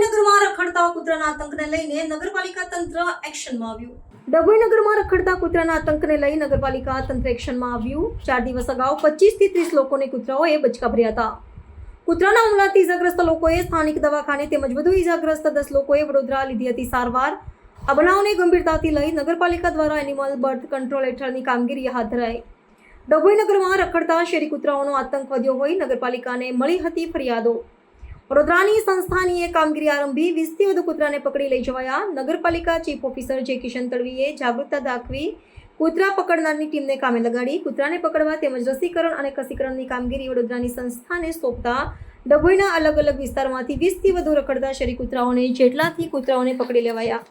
ડભોઈ નગરમાં રખડતા કૂતરાના આતંકને લઈને નગરપાલિકા તંત્ર એક્શનમાં આવ્યું. ડભોઈ નગરમાં રખડતા કૂતરાના આતંકને લઈ નગરપાલિકા તંત્ર એક્શનમાં આવ્યું. 4 દિવસ અગાઉ 25 થી 30 લોકોને કૂતરાઓએ બચકા ભર્યા હતા. કૂતરાના હુમલાથી ઇજાગ્રસ્ત લોકોએ સ્થાનિક દવાખાને તેમજ વધુ ઇજાગ્રસ્ત 10 લોકોએ વડોદરા લીધી હતી સારવાર. આ બનાવને ગંભીરતાથી લઈ નગરપાલિકા દ્વારા એનિમલ બર્થ કંટ્રોલ હેઠળની કામગીરી હાથ ધરાઈ. ડભોઈ નગરમાં રખડતા શેરી કૂતરાઓનો આતંક વધ્યો હોય નગરપાલિકાને મળી હતી ફરિયાદો. વડોદરાની સંસ્થાની કામગીરી આરંભી 20 થી વધુ કૂતરાને પકડી લઈ જવાયા. નગરપાલિકા ચીફ ઓફિસર જે કિશન તડવીએ જાગૃતતા દાખવી કૂતરા પકડનારની ટીમને કામે લગાડી કૂતરાને પકડવા તેમજ રસીકરણ અને કસીકરણની કામગીરી વડોદરાની સંસ્થાને સોંપતા ડભોઈના અલગ અલગ વિસ્તારમાંથી 20 થી વધુ રખડતા શેરી કૂતરાઓને જેટલાથી કૂતરાઓને પકડી લેવાયા.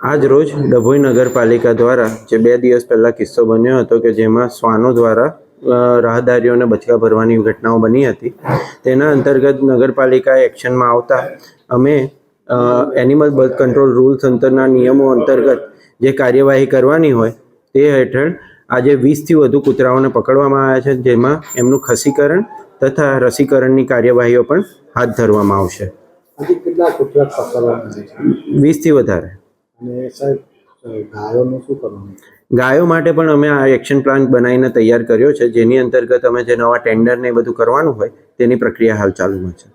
આજ રોજ ડભોઈ નગરપાલિકા દ્વારા જે 2 દિવસ પહેલાં કિસ્સો બન્યો હતો કે જેમાં શ્વાનો દ્વારા રાહદારીઓને બચકા ભરવાની ઘટનાઓ બની હતી, તેના અંતર્ગત નગરપાલિકાએ એક્શનમાં આવતા અમે એનિમલ બર્થ કંટ્રોલ રૂલ્સ અંતરના નિયમો અંતર્ગત જે કાર્યવાહી કરવાની હોય તે હેઠળ આજે 20 થી વધુ કૂતરાઓને પકડવામાં આવ્યા છે, જેમાં એમનું ખસીકરણ તથા રસીકરણની કાર્યવાહીઓ પણ હાથ ધરવામાં આવશે. કેટલા કૂતરા પકડવામાં આવે છે? 20 થી વધારે. અને સાહેબ ગાયોનું શું કરવાનું? ગાયો માટે પણ અમે આ એક્શન પ્લાન બનાવીને તૈયાર કર્યો છે, જેની અંતર્ગત અમે જે નવા ટેન્ડર ને એ બધું કરવાનું હોય તેની પ્રક્રિયા હાલ ચાલુમાં છે.